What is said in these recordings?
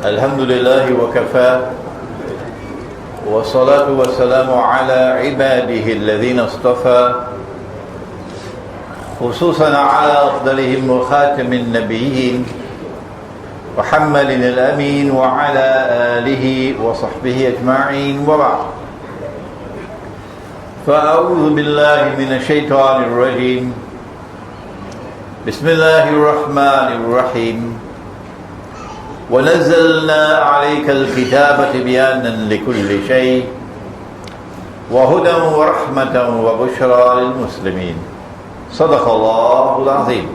الحمد لله وكفى والصلاة والسلام على عباده الذين اصطفى خصوصا على أفضلهم وخاتم النبيين محمد الأمين وعلى آله وصحبه أجمعين وبعد فأعوذ بالله من الشيطان الرجيم بسم الله الرحمن الرحيم ونزلنا عليك الكتاب تبيانا لكل شيء وهدى ورحمة وبشرى للمسلمين صدق الله العظيم.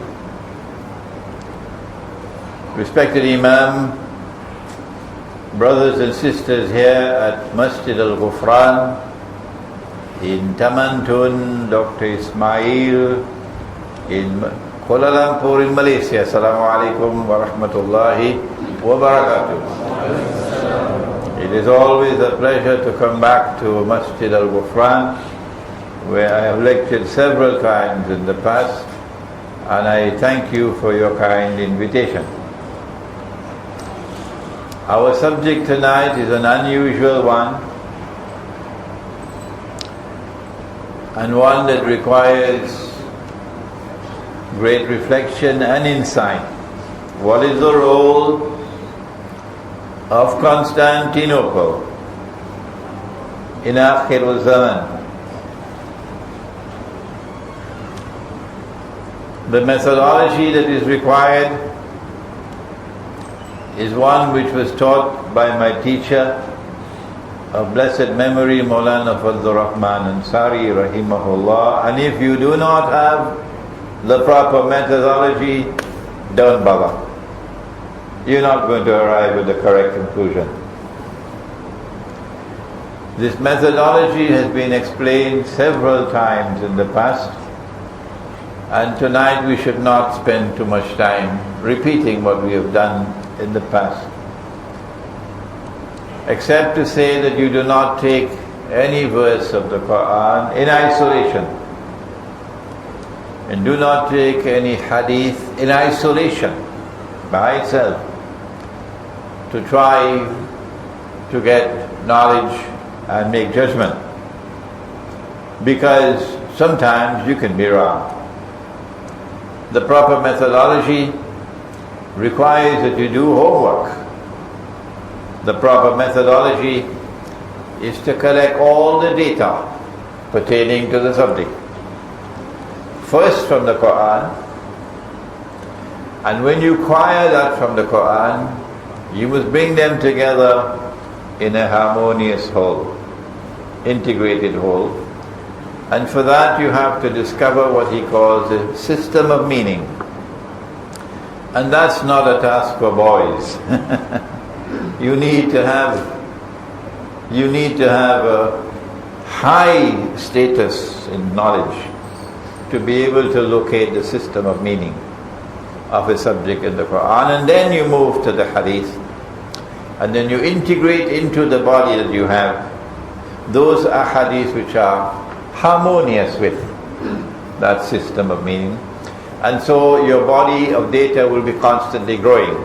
Respected Imam, brothers and sisters here at Masjid Al-Ghufran in Tamantun, Dr. Ismail in Kuala Lumpur in Malaysia. Assalamu alaikum wa rahmatullahi wa barakatuh. It is always a pleasure to come back to Masjid Al-Ghufran, where I have lectured several times in the past, and I thank you for your kind invitation. Our subject tonight is an unusual one, and one that requires great reflection and insight. What is the role of Konstantinopol in Akhir al-Zaman? The methodology that is required is one which was taught by my teacher of blessed memory, Maulana Fadlur Rahman Ansari rahimahullah. And if you do not have the proper methodology, don't bother. You're not going to arrive at the correct conclusion. This methodology has been explained several times in the past, and tonight we should not spend too much time repeating what we have done in the past, except to say that you do not take any verse of the Quran in isolation, and do not take any hadith in isolation by itself to try to get knowledge and make judgment, because sometimes you can be wrong. The proper methodology requires that you do homework. The proper methodology is to collect all the data pertaining to the subject, first from the Quran, and when you acquire that from the Quran, you must bring them together in a harmonious whole, integrated whole. And for that you have to discover what he calls a system of meaning. And that's not a task for boys. You need to have a high status in knowledge to be able to locate the system of meaning of a subject in the Quran, and then you move to the hadith, and then you integrate into the body that you have those ahadith which are harmonious with that system of meaning. And so your body of data will be constantly growing.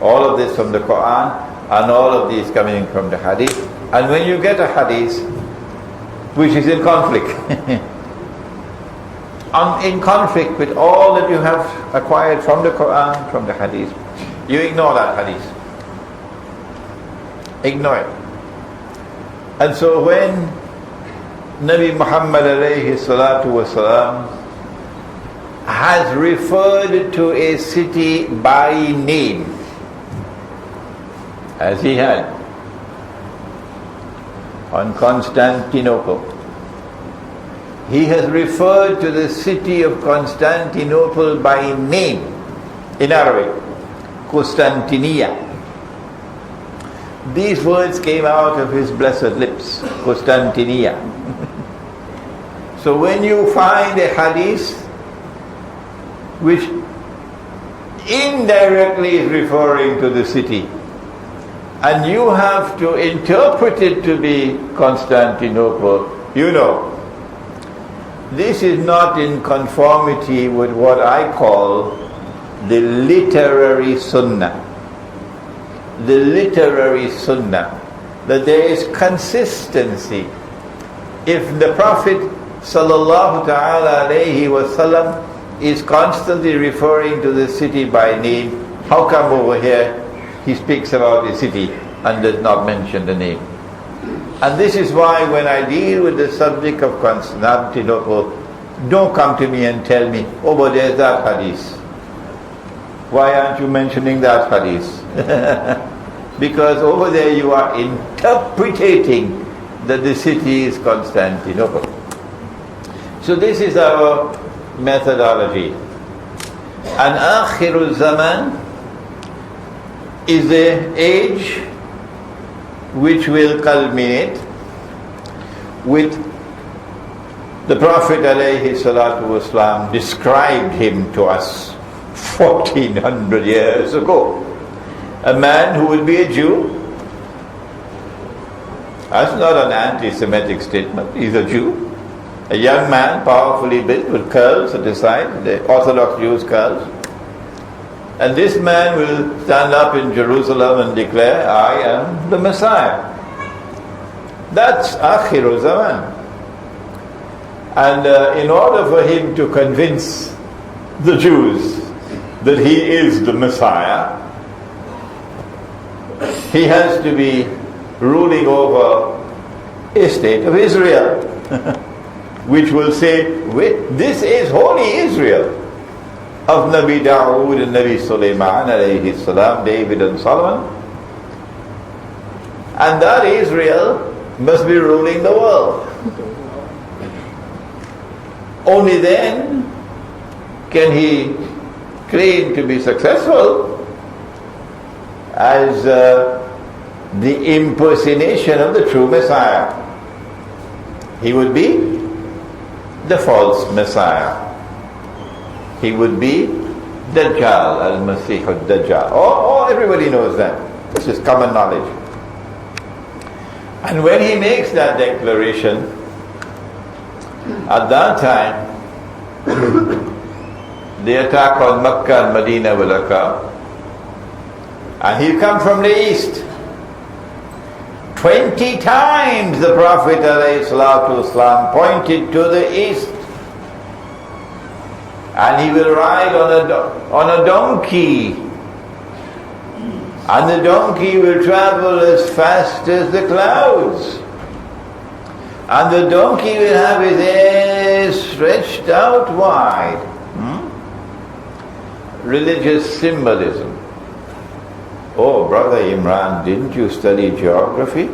All of this from the Quran, and all of these coming from the hadith. And when you get a hadith which is in conflict in conflict with all that you have acquired from the Quran, from the hadith, you ignore that hadith. Ignore it. And so when Nabi Muhammad alayhi salatu wasalam has referred to a city by name, as he had on Constantinople, he has referred to the city of Constantinople by name in Arabic, Constantinia. These words came out of his blessed lips, Constantinia. So when you find a hadith which indirectly is referring to the city, and you have to interpret it to be Constantinople, you know, this is not in conformity with what I call the literary sunnah. the literary sunnah, that there is consistency. If the Prophet sallallahu ta'ala alayhi wasallam is constantly referring to the city by name, how come over here he speaks about the city and does not mention the name? And this is why when I deal with the subject of Constantinople, don't come to me and tell me, oh, but there's that hadith. Why aren't you mentioning that hadith? Because over there you are interpreting that the city is Constantinople. So this is our methodology. And Akhirul Zaman is the age which will culminate with the Prophet alayhi salatu wasalam described him to us 1400 years ago. A man who will be a Jew. That's not an anti-Semitic statement. He's a Jew. A young man, powerfully built with curls at the side, the Orthodox Jews' curls. And this man will stand up in Jerusalem and declare, I am the Messiah. That's Akhirul Zaman. And in order for him to convince the Jews that he is the Messiah, he has to be ruling over a state of Israel, which will say, this is holy Israel of Nabi Dawood and Nabi Sulaiman alayhi salam, David and Solomon. And that Israel must be ruling the world. Only then can he claim to be successful as the impersonation of the true Messiah. He would be the false Messiah. He would be Dajjal, Al-Masih al-Dajjal. Oh, everybody knows that. This is common knowledge. And when he makes that declaration, at that time, the attack on Makkah and Medina will occur. And he'll come from the east. 20 times the Prophet ﷺ pointed to the east. And he will ride on a donkey. And the donkey will travel as fast as the clouds. And the donkey will have his ears stretched out wide. Religious symbolism. Oh, Brother Imran, didn't you study geography?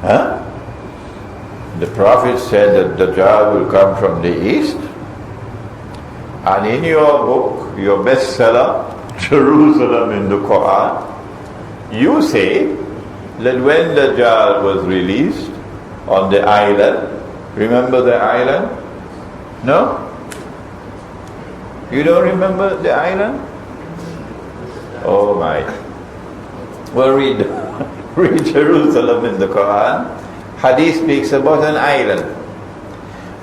Huh? The Prophet said that Dajjal will come from the east. And in your book, your bestseller, Jerusalem in the Quran, you say that when Dajjal was released on the island, remember the island? No? You don't remember the island? Oh my. Well, read Jerusalem in the Quran. Hadith speaks about an island.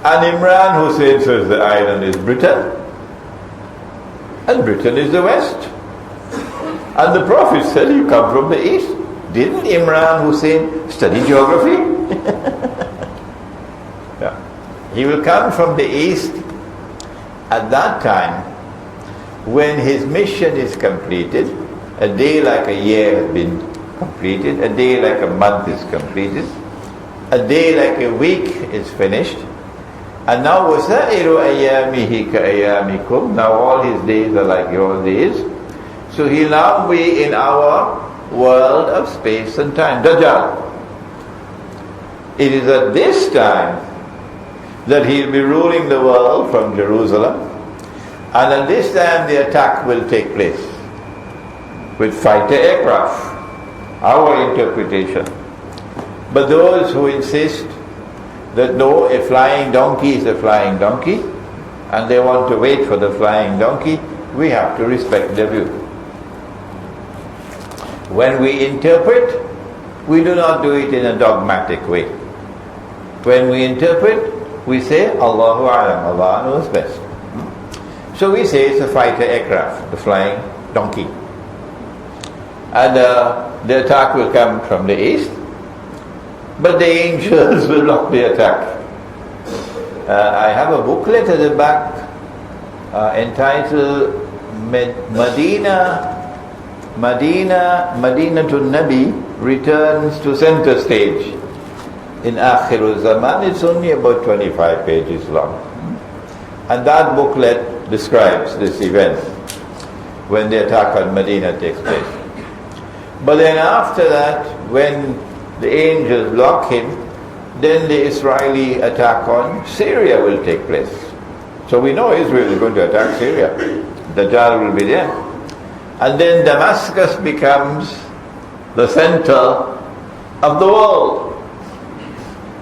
And Imran Husein says the island is Britain. And Britain is the west. And the Prophet said you come from the east. Didn't Imran Husein study geography? Yeah. He will come from the east at that time when his mission is completed. A day like a year has been completed. A day like a month is completed. A day like a week is finished. And now وَسَائِرُ أَيَّامِهِ كَأَيَّامِكُمْ. Now all his days are like your days. So he'll now be in our world of space and time. Dajjal. It is at this time that he'll be ruling the world from Jerusalem. And at this time the attack will take place with fighter aircraft. Our interpretation. But those who insist that no, a flying donkey is a flying donkey, and they want to wait for the flying donkey, we have to respect their view. When we interpret, we do not do it in a dogmatic way. When we interpret, we say, Allahu A'lam, Allah knows best. So we say it's a fighter aircraft, the flying donkey. and the attack will come from the east, but the angels will block the attack. I have a booklet at the back entitled Madina to Nabi returns to center stage in Akhirul Zaman. It's only about 25 pages long. And that booklet describes this event when the attack on Medina takes place. But then after that, when the angels block him, then the Israeli attack on Syria will take place. So we know Israel is going to attack Syria. Dajjal will be there. And then Damascus becomes the center of the world.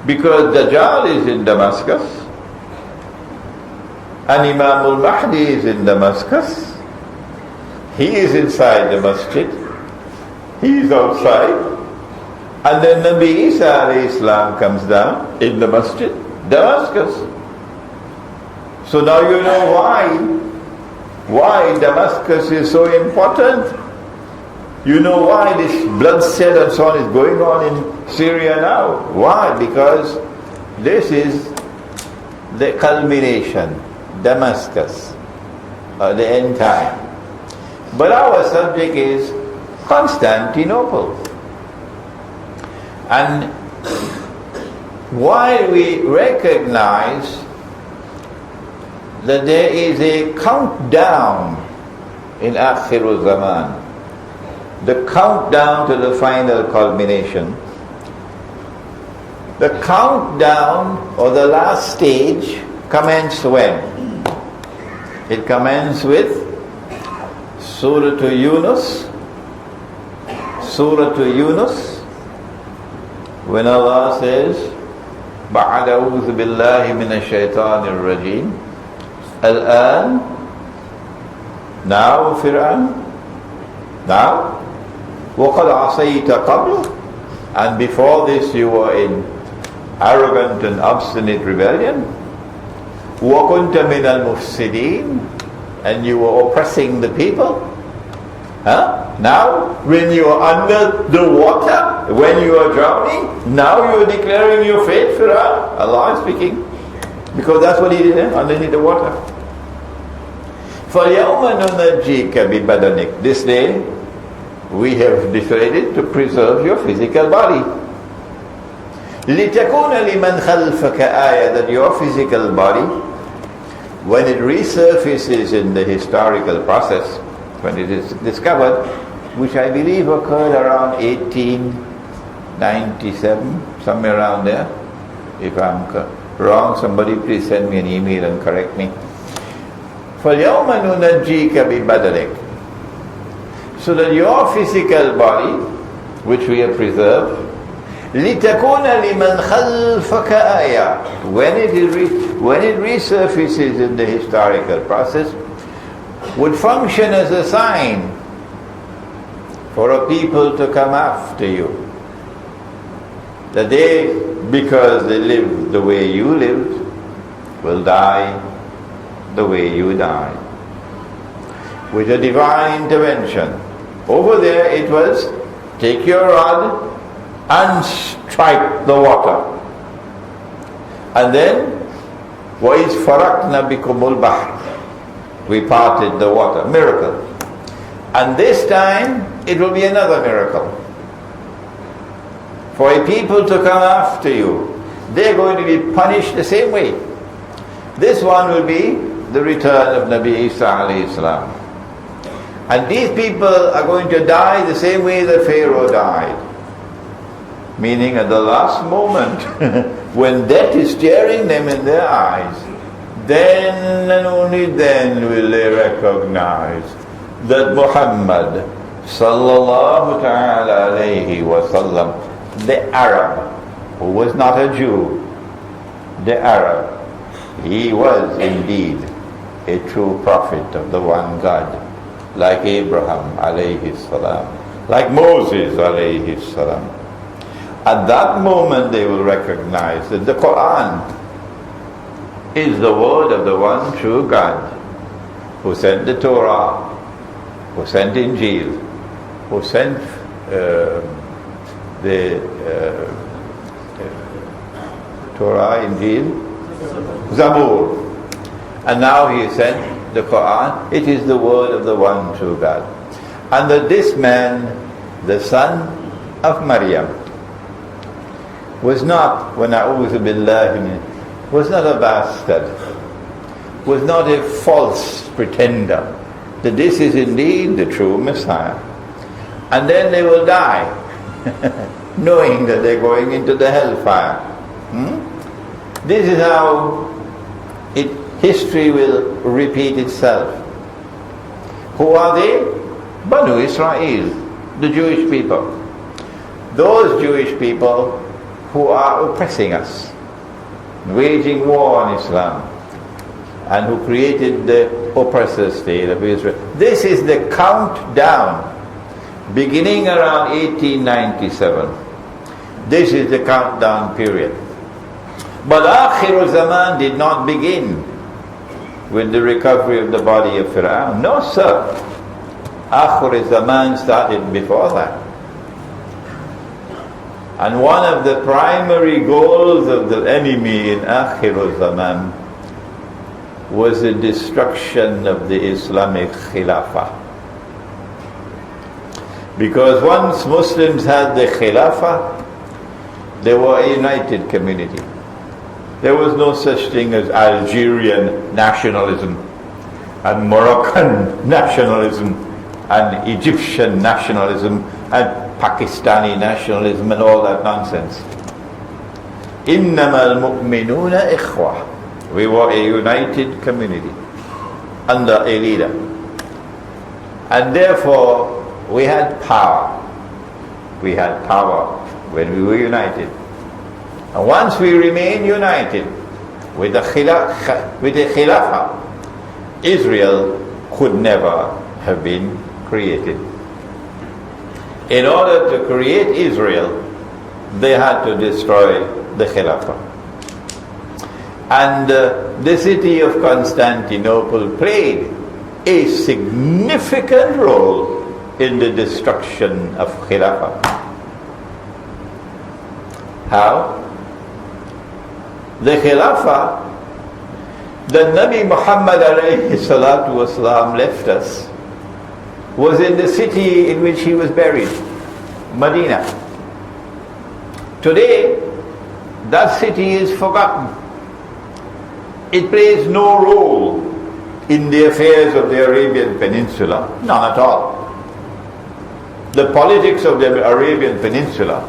Because Dajjal is in Damascus, and Imam al-Mahdi is in Damascus. He is inside the masjid, he is outside, and then Nabi Isa alayhi salam comes down in the masjid, Damascus. So now you know why Damascus is so important. You know why this bloodshed and so on is going on in Syria now. Why? Because this is the culmination, Damascus, the end time. But our subject is Konstantinopol. And while we recognize that there is a countdown in Akhirul Zaman, the countdown to the final culmination, the countdown or the last stage commenced when? It commenced with Surah to Yunus. Surah to Yunus, when Allah says, بَعْدَ أَعُوذُ بِاللَّهِ مِنَ الشَّيْطَانِ الرَّجِيمِ الآن, now Fir'aun, now, وَقَدْ عَصَيْتَ قَبْلُ, and before this you were in arrogant and obstinate rebellion. وَكُنْتَ مِنَ الْمُفْسِدِينَ, and you were oppressing the people. Now, when you are under the water, when you are drowning, now you are declaring your faith, Fir'aun. Allah is speaking. Because that's what he did underneath the water. فَالْيَوْمَ نُنَجِّيكَ بِبَدَنِكَ, this day, we have decided to preserve your physical body. لِتَكُونَ لِمَنْ خَلْفَكَ آيَةً, that your physical body, when it resurfaces in the historical process, when it is discovered, which I believe occurred around 1897, somewhere around there. If I'm wrong, somebody please send me an email and correct me. فَالْيَوْمَ نُنَجِّيكَ بِبَدَنِكَ, so that your physical body, which we have preserved, لِتَكُونَ لِمَنْ خَلْفَكَ آيَةً, when it resurfaces in the historical process, would function as a sign for a people to come after you. That they, because they lived the way you lived, will die the way you died. With a divine intervention. Over there it was, take your rod and strike the water. And then, وَإِذْ فَرَقْنَا بِكُمُ الْبَحْرِ, we parted the water. Miracle. And this time, it will be another miracle. For a people to come after you, they're going to be punished the same way. This one will be the return of Nabi Isa alayhi salam. And these people are going to die the same way that Pharaoh died. Meaning at the last moment, when death is staring them in their eyes, then and only then will they recognize that Muhammad sallallahu ta'ala alayhi wa sallam, the Arab, who was not a Jew, the Arab, he was indeed a true prophet of the one God, like Abraham alayhi salam, like Moses alayhi salam. At that moment they will recognize that the Quran is the word of the one true God, who sent the Torah, who sent Injil, who sent the Torah, Injil, Zabur. And now he sent the Quran. It is the word of the one true God. And that this man, the son of Maryam, was not, was not a bastard, was not a false pretender, that this is indeed the true Messiah. And then they will die, knowing that they're going into the hellfire. This is how history will repeat itself. Who are they? Banu Israel, the Jewish people. Those Jewish people who are oppressing us, waging war on Islam, and who created the oppressor state of Israel. This is the countdown, beginning around 1897. This is the countdown period. But Akhir Zaman did not begin with the recovery of the body of Fir'aun. No, sir. Akhir Zaman started before that. And one of the primary goals of the enemy in Akhir Zaman was the destruction of the Islamic Khilafah. Because once Muslims had the Khilafah, they were a united community. There was no such thing as Algerian nationalism and Moroccan nationalism and Egyptian nationalism and Pakistani nationalism and all that nonsense. إِنَّمَا الْمُؤْمِنُونَ إِخْوَةٌ. We were a united community under a leader. And therefore, we had power. We had power when we were united. And once we remain united with the Khilafah, Israel could never have been created. In order to create Israel, they had to destroy the Khilafah. And the city of Constantinople played a significant role in the destruction of Khilafah. How? The Khilafah that Nabi Muhammad alayhi salatu wasalam left us was in the city in which he was buried, Medina. Today, that city is forgotten. It plays no role in the affairs of the Arabian Peninsula, none at all. The politics of the Arabian Peninsula,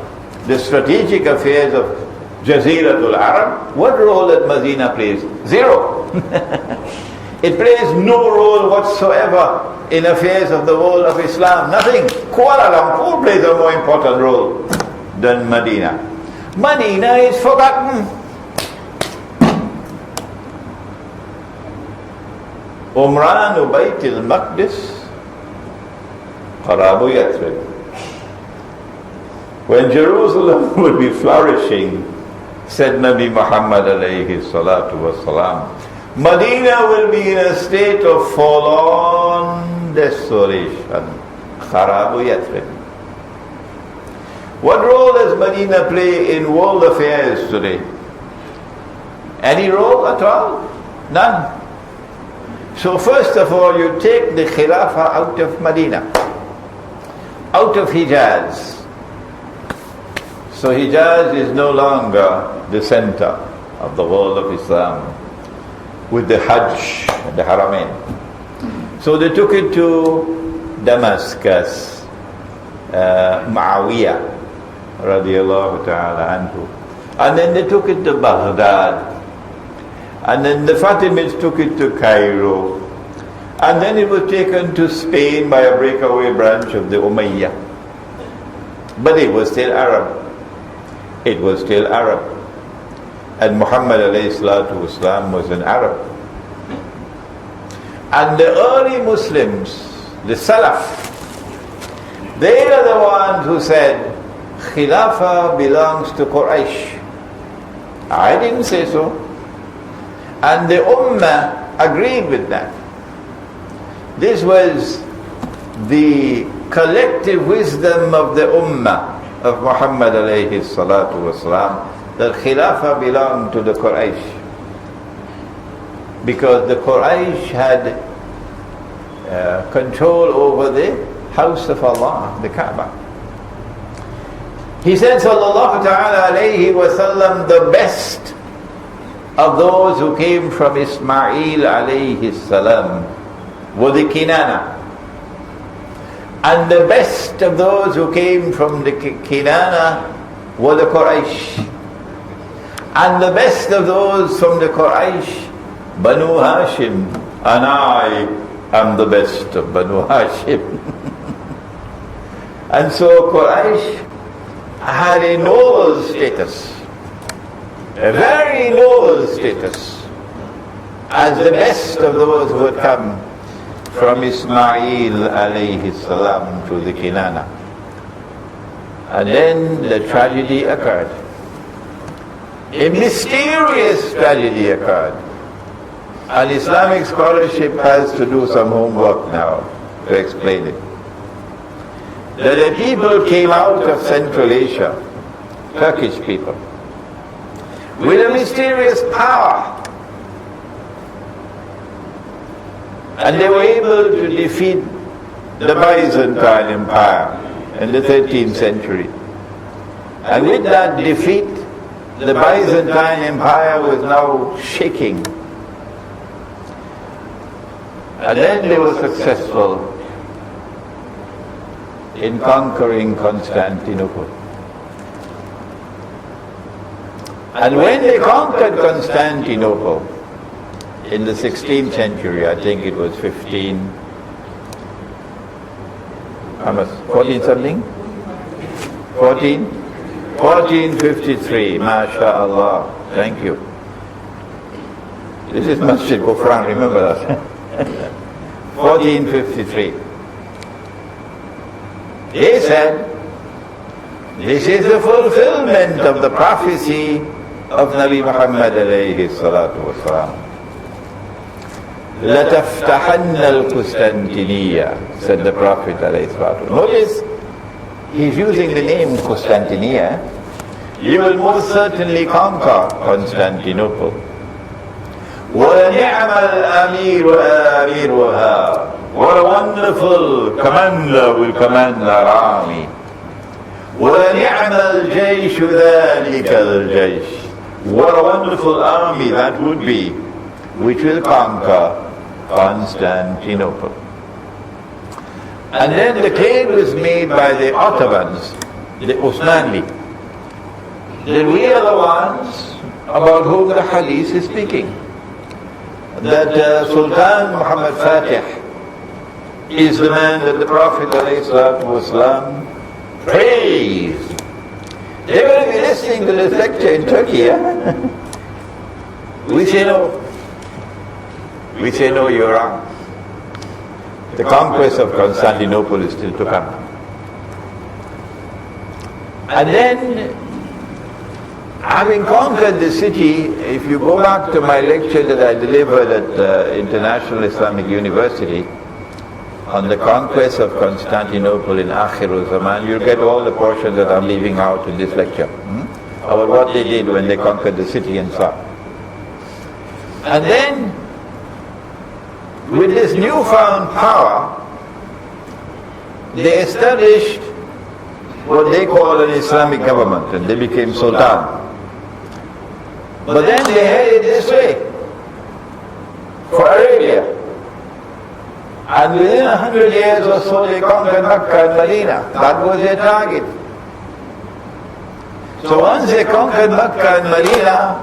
the strategic affairs of Jaziratul Arab, what role that Medina plays? Zero. It plays no role whatsoever in affairs of the world of Islam. Nothing. Kuala Lumpur plays a more important role than Medina. Medina is forgotten. Imran Bayt al-Maqdis, Qarabu Yathrib. When Jerusalem would be flourishing, said Nabi Muhammad alayhi salatu wasalam, Medina will be in a state of forlorn desolation. Qarabu Yathrib. What role does Medina play in world affairs today? Any role at all? None. So first of all, you take the Khilafah out of Medina, out of Hijaz. So Hijaz is no longer the center of the world of Islam with the Hajj and the Haramain. So they took it to Damascus, Muawiyah radiallahu ta'ala anhu. And then they took it to Baghdad. And then the Fatimids took it to Cairo. And then it was taken to Spain by a breakaway branch of the Umayyah. But it was still Arab. It was still Arab. And Muhammad alayhi salatu wasalam was an Arab. And the early Muslims, the Salaf, they are the ones who said, Khilafah belongs to Quraysh. I didn't say so. And the Ummah agreed with that. This was the collective wisdom of the Ummah of Muhammad alayhi salatu wasalam, that Khilafah belonged to the Quraysh. Because the Quraysh had control over the house of Allah, the Kaaba. He said, sallallahu ta'ala alayhi wasallam, the best of those who came from Ismail alayhi salam were the Kinana. And the best of those who came from the Kinana were the Quraysh. And the best of those from the Quraysh, Banu Hashim. And I am the best of Banu Hashim. And so Quraysh had a noble status, a very noble status, as the best of those who had come from Ismail alayhi salam to the Kinana. And then the tragedy occurred. A mysterious tragedy occurred. And Islamic scholarship has to do some homework now to explain it. That the people came out of Central Asia, Turkish people, with a mysterious power. And they were able to defeat the Byzantine Empire in the 13th century. And with that defeat, the Byzantine Empire was now shaking. And then they were successful in conquering Constantinople. And when they conquered Constantinople in the 16th century, I think it was 14 something? 1453, MashaAllah. Thank you. This is Masjid Kufran, remember that. 1453. They said, this is the fulfillment of the prophecy of Nabi Muhammad alayhi salatu wasalam. لَتَفْتَحَنَّ الْقُسْتَنْتِنِيَّةِ, said the Prophet alayhi salatu. Notice, he's using the name Constantinople. You will most certainly conquer Constantinople. وَنِعْمَ الْأَمِيرُ آمِرُهَا. What a wonderful commander will command our army. وَنِعْمَ الْجَيْشُ ذَلِكَ الْجَيْشُ. What a wonderful army that would be, which will conquer Constantinople. And then the claim was made by the Ottomans, the Osmanli, that we are the ones about whom the hadith is speaking. That Sultan Muhammad Fatih is the man that the Prophet ﷺ praised. They're going to be listening to this lecture in Turkey, yeah? We say no. We say no, you're wrong. The conquest of Constantinople is still to come. And then, having conquered the city, if you go back to my lecture that I delivered at International Islamic University on the conquest of Constantinople in Akhirul Zaman, you'll get all the portions that I'm leaving out in this lecture about what they did when they conquered the city and so on. And then, with this newfound power, they established what they call an Islamic government, and they became Sultan. But then they headed this way, for Arabia. And within 100 years or so, they conquered Mecca and Medina. That was their target. So once they conquered Mecca and Medina,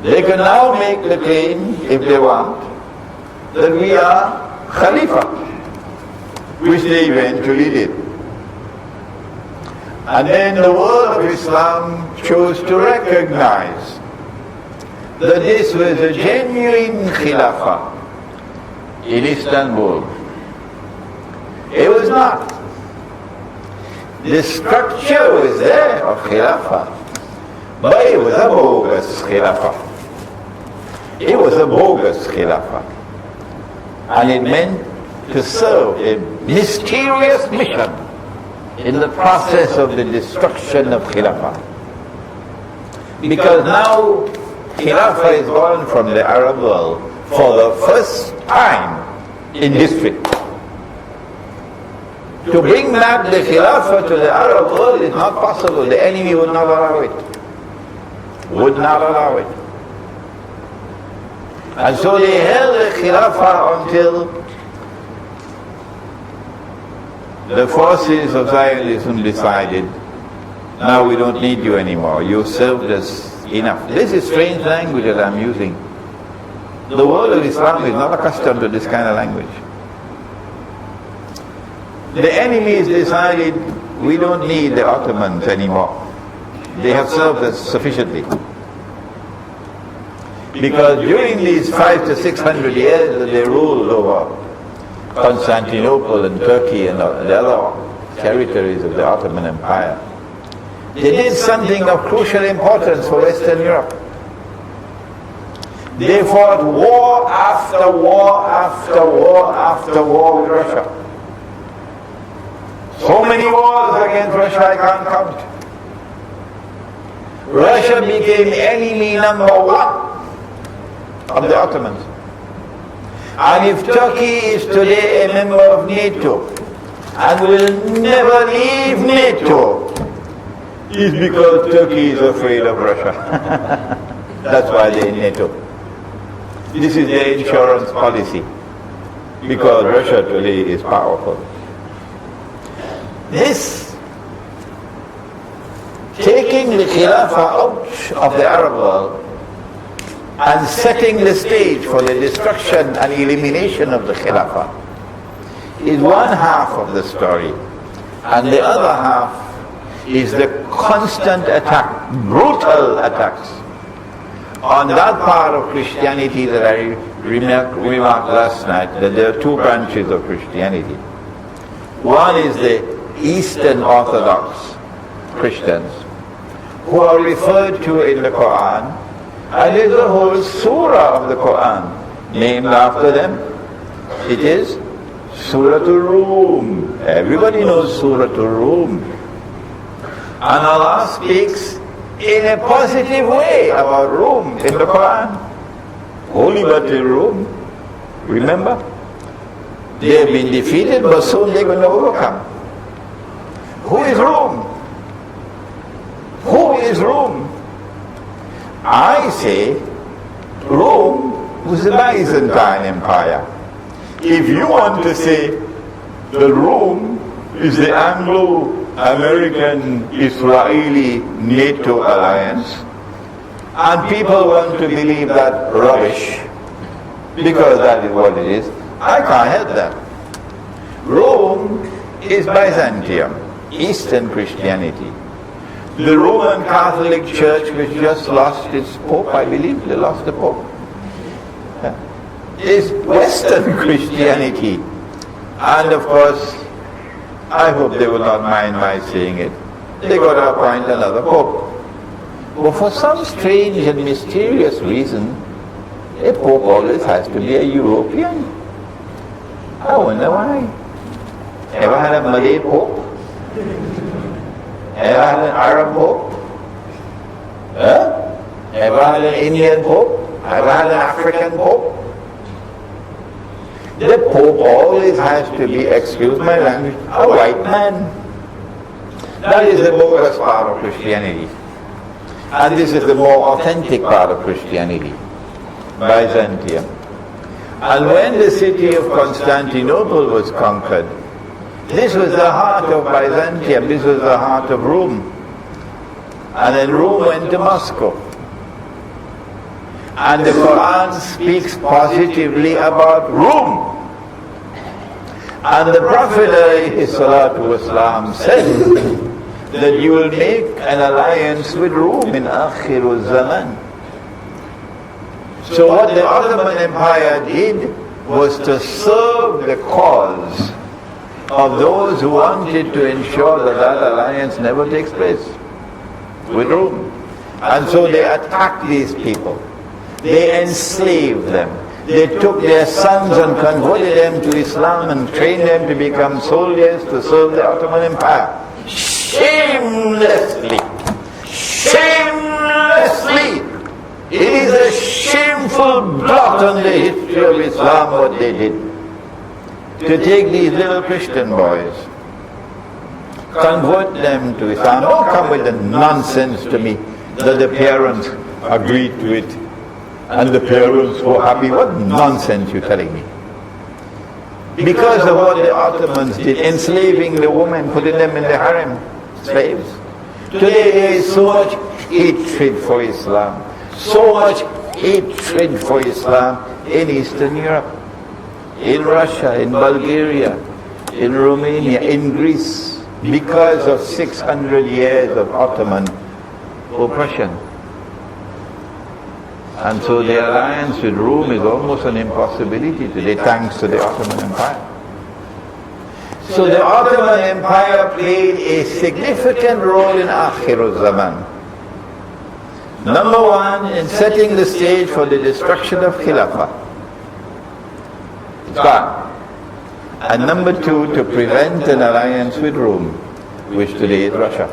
they can now make the claim, if they want, that we are Khalifa, which they eventually did. And then the world of Islam chose to recognize that this was a genuine Khilafah in Istanbul. It was not. The structure was there of Khilafah, but it was a bogus Khilafah. It was a bogus Khilafah. And it meant to serve a mysterious mission in the process of the destruction of Khilafah. Because now Khilafah is gone from the Arab world for the first time in history. To bring back the Khilafah to the Arab world is not possible. The enemy would not allow it. Would not allow it. And so they held the Khilafah until the forces of Zionism decided, now we don't need you anymore. You served us enough. This is strange language that I'm using. The world of Islam is not accustomed to this kind of language. The enemies decided, we don't need the Ottomans anymore. They have served us sufficiently. Because during these 500 to 600 years that they ruled over Konstantinopol and Turkey and the other territories of the Ottoman Empire, they did something of crucial importance for Western Europe. They fought war after war after war after war with Russia. So many wars against Russia I can't count. Russia became enemy number one of the Ottomans. And if Turkey is today a member of NATO and will never leave NATO, it's because Turkey is afraid of Russia. That's why they're in NATO. This is their insurance policy, because Russia today is powerful. This taking the Khilafah out of the Arab world and setting the stage for the destruction and elimination of the Khilafah is one half of the story, and the other half is the constant attack, brutal attacks on that part of Christianity that I remarked last night, that there are two branches of Christianity. One is the Eastern Orthodox Christians, who are referred to in the Quran, and there's a whole surah of the Quran named after them. It is Suratul Rum. Everybody knows Suratul Rum. And Allah speaks in a positive way about Rome in the Quran. Holy battle Rome. Remember? They have been defeated, but soon they're going to overcome. Who is Rome? Who is Rome? I say Rome was the Byzantine Empire. If you want to say that Rome is the Anglo-American Israeli NATO alliance, and people want to believe that rubbish, because that is what it is, I can't help that. Rome is Byzantium, Eastern Christianity. The Roman Catholic Church, which just lost its Pope, I believe, they lost the Pope, is Western Christianity. And of course, I hope they will not mind my saying it, they got to appoint another Pope. But for some strange and mysterious reason, a Pope always has to be a European. I wonder why. Ever had a Malay Pope? Ever had an Arab Pope? Ever had an Indian Pope? Ever had an African Pope? The Pope always has to be, excuse my language, a white man. That is the bogus part of Christianity. And this is the more authentic part of Christianity, Byzantium. And when the city of Constantinople was conquered, this was the heart of Byzantium, this was the heart of Rome. And then Rome went to Moscow. And the Quran speaks positively about Rome. And the Prophet ﷺ said that you will make an alliance with Rome in Akhirul Zaman. So what the Ottoman Empire did was to serve the cause of those who wanted to ensure that that alliance never takes place with Rome. And so they attacked these people. They enslaved them. They took their sons and converted them to Islam and trained them to become soldiers to serve the Ottoman Empire. Shamelessly! Shamelessly! It is a shameful blot on the history of Islam what they did. To take these little Christian boys, convert them to Islam. Don't come with the nonsense to me that the parents agreed to it and the parents were happy. What nonsense you're telling me? Because of what the Ottomans did, enslaving the women, putting them in the harem, slaves. Today there is so much hatred for Islam, so much hatred for Islam in Eastern Europe, in Russia, in Bulgaria, in Romania, in Greece, because of 600 years of Ottoman oppression. And so the alliance with Rome is almost an impossibility today, thanks to the Ottoman Empire. So the Ottoman Empire played a significant role in Akhirul Zaman. Number one, in setting the stage for the destruction of Khilafah. It's gone. And number two, to prevent an alliance with Rome, which today is Russia.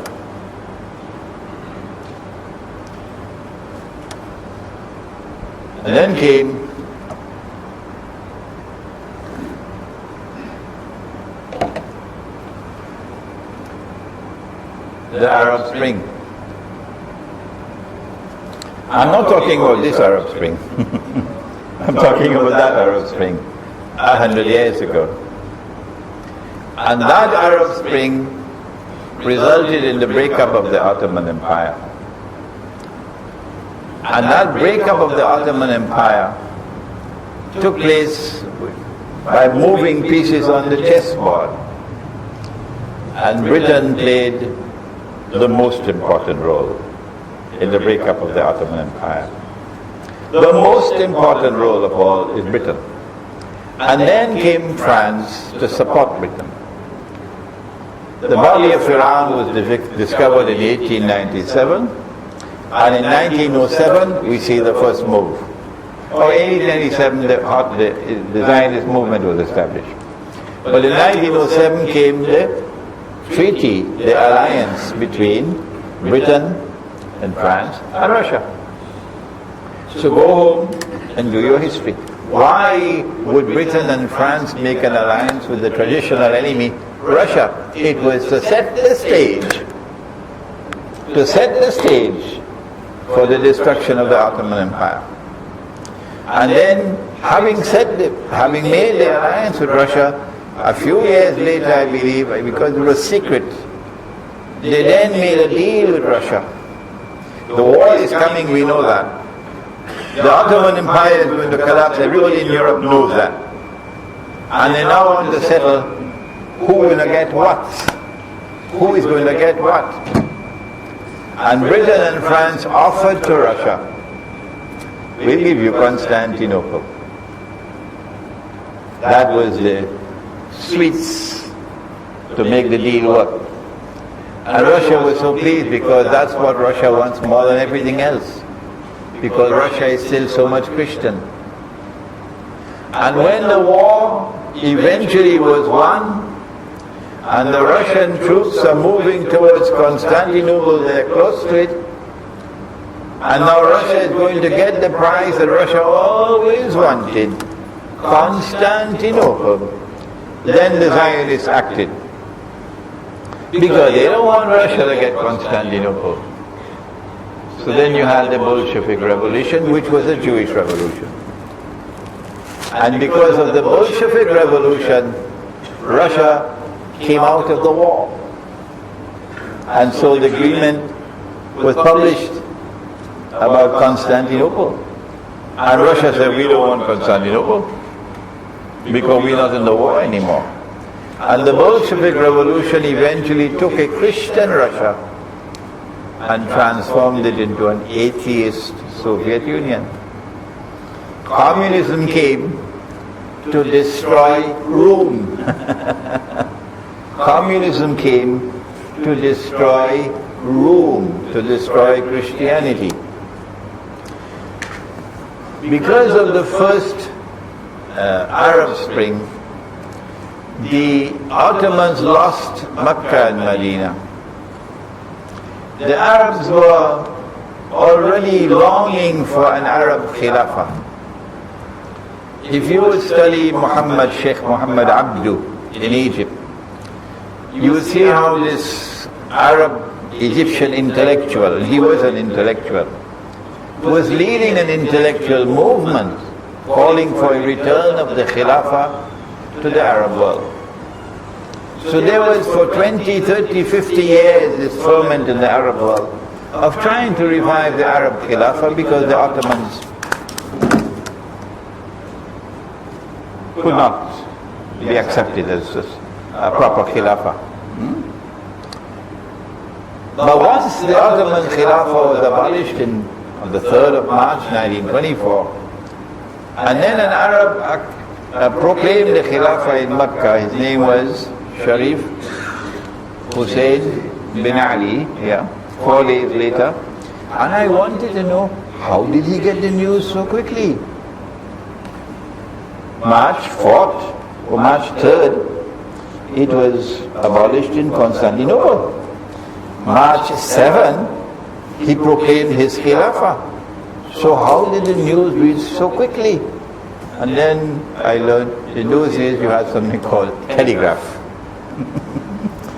And then came the Arab Spring. I'm not talking about this Arab Spring. I'm talking about that Arab Spring, 100 years ago. And that Arab Spring resulted in the breakup of the Ottoman Empire. And that breakup of the Ottoman Empire took place by moving pieces on the chessboard. And Britain played the most important role in the breakup of the Ottoman Empire. The most important role of all is Britain. And then came France to support Britain. The Valley of Iran was discovered in 1897, and in 1907 we see the first move. Or 1897 the Zionist movement was established. But in 1907 came the treaty, the alliance between Britain and France and Russia. So go home and do your history. Why would Britain and France make an alliance with the traditional enemy, Russia? It was to set the stage, for the destruction of the Ottoman Empire. And then, having made the alliance with Russia, a few years later, I believe, because it was secret, they then made a deal with Russia. The war is coming, we know that. The Ottoman Empire is going to collapse, everybody in Europe knows that. And they now want to settle who is going to get what. Who is going to get what. And Britain and France offered to Russia, we'll give you Constantinople. That was the sweets to make the deal work. And Russia was so pleased because that's what Russia wants more than everything else. Because Russia is still so much Christian. And when the war eventually was won, and the Russian troops are moving towards Constantinople, they're close to it, and now Russia is going to get the prize that Russia always wanted, Constantinople. Then the Zionists acted. Because they don't want Russia to get Constantinople. So then you had the Bolshevik Revolution, which was a Jewish revolution. And because of the Bolshevik Revolution, Russia came out of the war. And so the agreement was published about Constantinople. And Russia said, we don't want Constantinople because we're not in the war anymore. And the Bolshevik Revolution eventually took a Christian Russia and transformed it into an atheist Soviet Union. Communism came to destroy Rome. Communism came to destroy Rome, to destroy Christianity. Because of the first Arab Spring, the Ottomans lost Mecca and Medina. The Arabs were already longing for an Arab Khilafah. If you would study Sheikh Muhammad Abdu in Egypt, you will see how this Arab Egyptian intellectual, he was an intellectual, was leading an intellectual movement calling for a return of the Khilafah to the Arab world. So there was for 20, 30, 50 years this ferment in the Arab world of trying to revive the Arab Khilafah because the Ottomans could not be accepted as a proper Khilafah. But once the Ottoman Khilafah was abolished on the 3rd of March 1924, and then an Arab proclaimed the Khilafah in Mecca. His name was Sharif Husein bin Ali, 4 days later. And I wanted to know, how did he get the news so quickly? March 4th or March 3rd, it was abolished in Konstantinopol. March 7th, he proclaimed his Khilafah. So how did the news reach so quickly? And then I learned, in those days you had something called telegraph.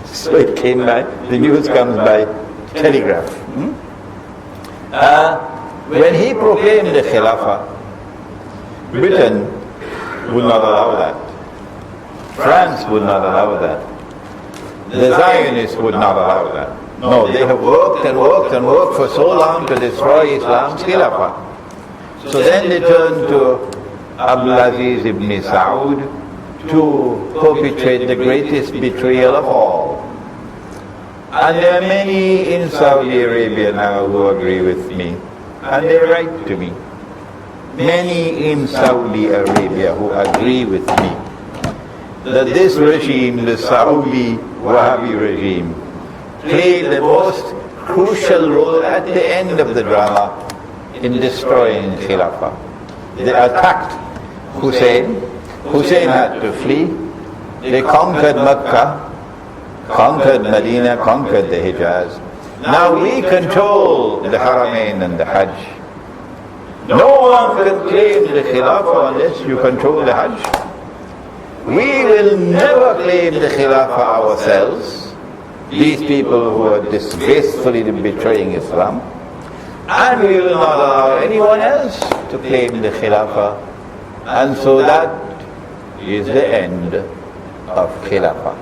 So it came by, the news comes by telegraph. When he proclaimed the Khilafah, Britain would not allow that. France would not allow that. The Zionists would not allow that. No, they have worked and worked and worked for so long to destroy Islam's Khilafah. So then they turned to Abdulaziz ibn Saud to perpetrate the greatest betrayal of all. And there are many in Saudi Arabia now who agree with me, and they write to me. Many in Saudi Arabia who agree with me that this regime, the Saudi Wahhabi regime, played the most crucial role at the end of the drama in destroying Khilafah. They attacked Husein. Husein had to flee. They conquered Mecca, conquered Medina, conquered the Hijaz. Now we control the Haramain and the Hajj. No one can claim the Khilafah unless you control the Hajj. We will never claim the Khilafah ourselves, these people who are disgracefully betraying Islam, and we will not allow anyone else to claim the Khilafah. And so that is the end of Khilafah.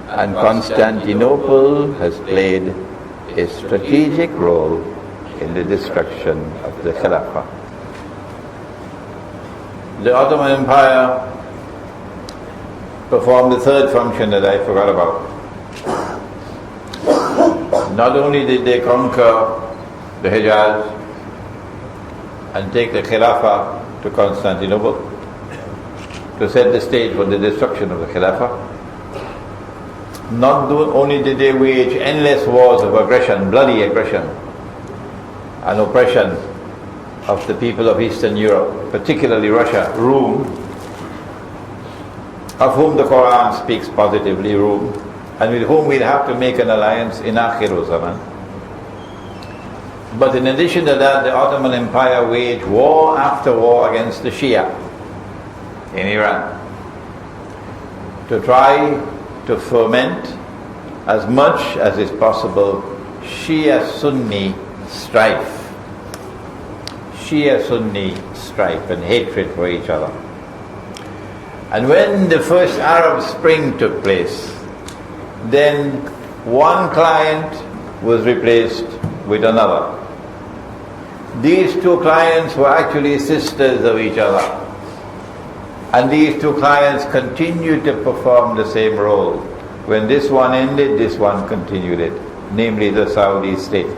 And Constantinople has played a strategic role in the destruction of the Khilafah. The Ottoman Empire performed the third function that I forgot about. Not only did they conquer the Hijaz and take the Khilafah to Constantinople to set the stage for the destruction of the Khilafah, not only did they wage endless wars of aggression, bloody aggression and oppression of the people of Eastern Europe, particularly Russia, Rome, of whom the Quran speaks positively, Rome, and with whom we'll have to make an alliance in Akhiru Zaman. But in addition to that, the Ottoman Empire waged war after war against the Shia in Iran to try to foment as much as is possible Shia-Sunni strife. Shia-Sunni strife and hatred for each other. And when the first Arab Spring took place, then one client was replaced with another. These two clients were actually sisters of each other. And these two clients continued to perform the same role. When this one ended, this one continued it, namely the Saudi state.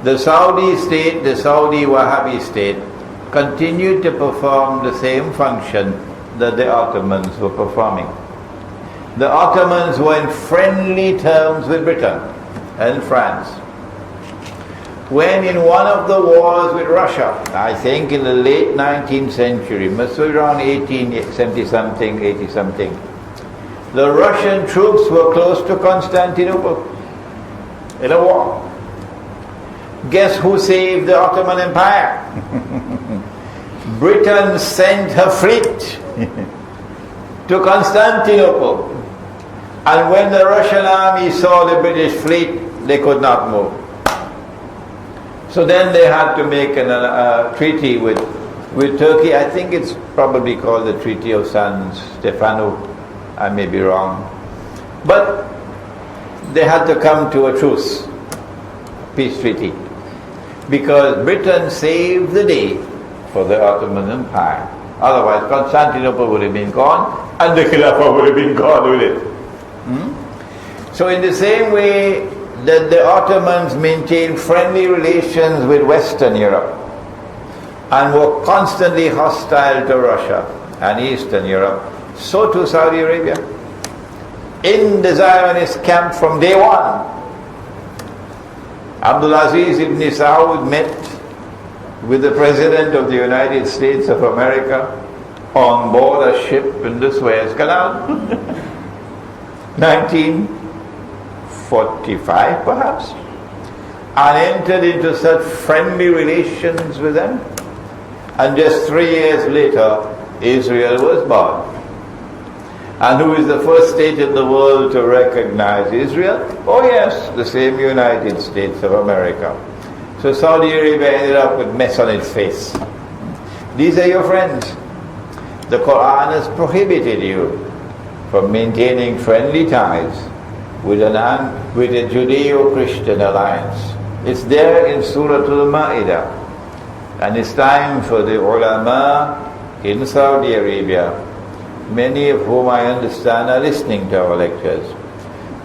The Saudi state, the Saudi Wahhabi state, continued to perform the same function that the Ottomans were performing. The Ottomans were in friendly terms with Britain and France. when in one of the wars with Russia, I think in the late 19th century, must be around 1870 something, 80 something, the Russian troops were close to Constantinople in a war. Guess who saved the Ottoman Empire? Britain sent her fleet to Constantinople. And when the Russian army saw the British fleet, they could not move. So then they had to make a treaty with Turkey. I think it's probably called the Treaty of San Stefano. I may be wrong. But they had to come to a truce, peace treaty, because Britain saved the day for the Ottoman Empire. Otherwise Constantinople would have been gone and the Khilafah would have been gone with it. So in the same way that the Ottomans maintained friendly relations with Western Europe and were constantly hostile to Russia and Eastern Europe, so too Saudi Arabia. In the Zionist camp from day one, Abdulaziz ibn Saud met with the President of the United States of America on board a ship in the Suez Canal. 1945 perhaps, and entered into such friendly relations with them. And just 3 years later, Israel was born. And who is the first state in the world to recognize Israel? Oh yes, the same United States of America. So Saudi Arabia ended up with mess on its face. These are your friends. The Quran has prohibited you from maintaining friendly ties with a Judeo-Christian alliance. It's there in Surah Al-Ma'idah. And it's time for the ulama in Saudi Arabia, many of whom I understand are listening to our lectures,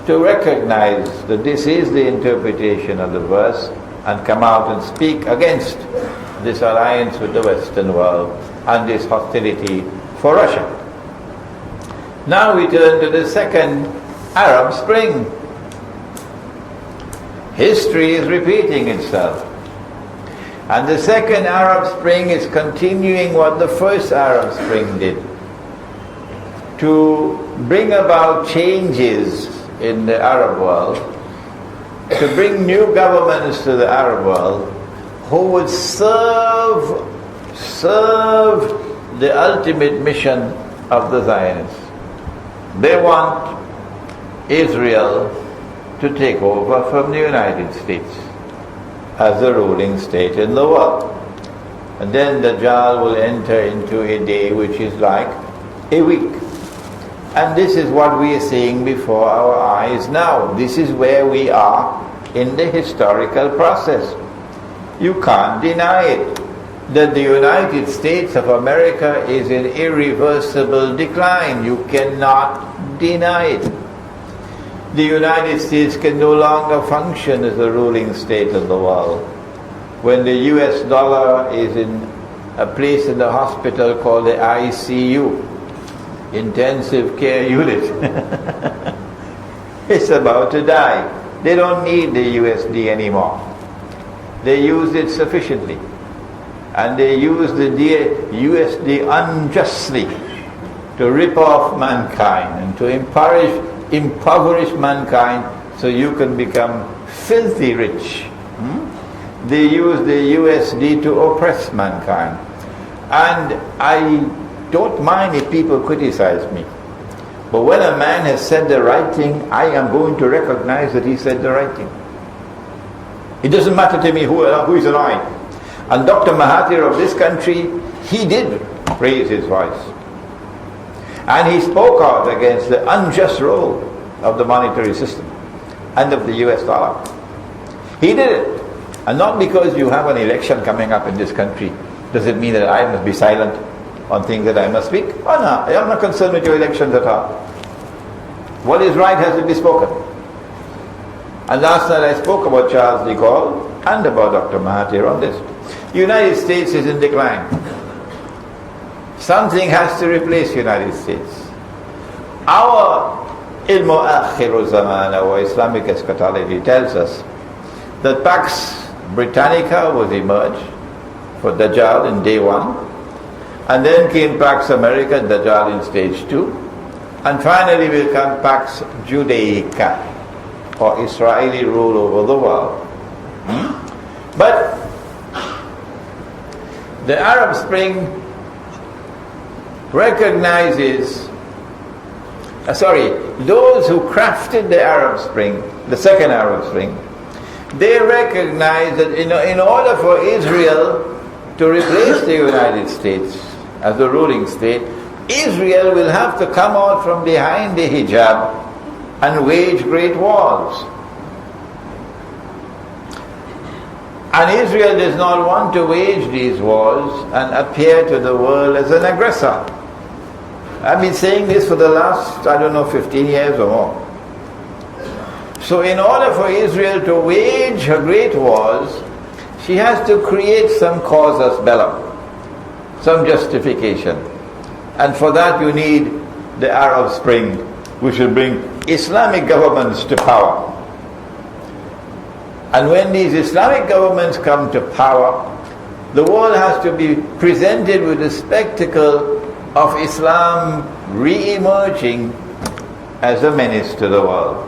to recognize that this is the interpretation of the verse and come out and speak against this alliance with the Western world and this hostility for Russia. Now we turn to the second Arab Spring. History is repeating itself. And the second Arab Spring is continuing what the first Arab Spring did, to bring about changes in the Arab world, to bring new governments to the Arab world who would serve the ultimate mission of the Zionists. They want Israel to take over from the United States as the ruling state in the world. And then Dajjal will enter into a day which is like a week. And this is what we are seeing before our eyes now. This is where we are in the historical process. You can't deny it, that the United States of America is in irreversible decline. You cannot deny it. The United States can no longer function as a ruling state in the world. When the US dollar is in a place in the hospital called the ICU, intensive care unit, it's about to die. They don't need the USD anymore. They use it sufficiently. And they use the USD unjustly to rip off mankind and to impoverish mankind so you can become filthy rich. They use the USD to oppress mankind. And I don't mind if people criticize me. But when a man has said the right thing, I am going to recognize that he said the right thing. It doesn't matter to me who is annoyed. And Dr. Mahathir of this country, he did raise his voice. And he spoke out against the unjust role of the monetary system and of the US dollar. He did it. And not because you have an election coming up in this country, does it mean that I must be silent on things that I must speak? Oh no, I am not concerned with your elections at all. What is right has to be spoken. And last night I spoke about Charles de Gaulle and about Dr. Mahathir on this. The United States is in decline. Something has to replace the United States. Our Ilmu Akhiru Zaman, our Islamic eschatology tells us that Pax Britannica was emerged for Dajjal in day 1, and then came Pax America, Dajjal in stage 2, and finally will come Pax Judaica, or Israeli rule over the world. But the Arab Spring recognizes, those who crafted the Arab Spring, the second Arab Spring, they recognize that in order for Israel to replace the United States as the ruling state, Israel will have to come out from behind the hijab and wage great wars. And Israel does not want to wage these wars and appear to the world as an aggressor. I've been saying this for the last, 15 years or more. So in order for Israel to wage her great wars, she has to create some casus bellum, some justification. And for that you need the Arab Spring, which will bring Islamic governments to power. And when these Islamic governments come to power, the world has to be presented with the spectacle of Islam re-emerging as a menace to the world.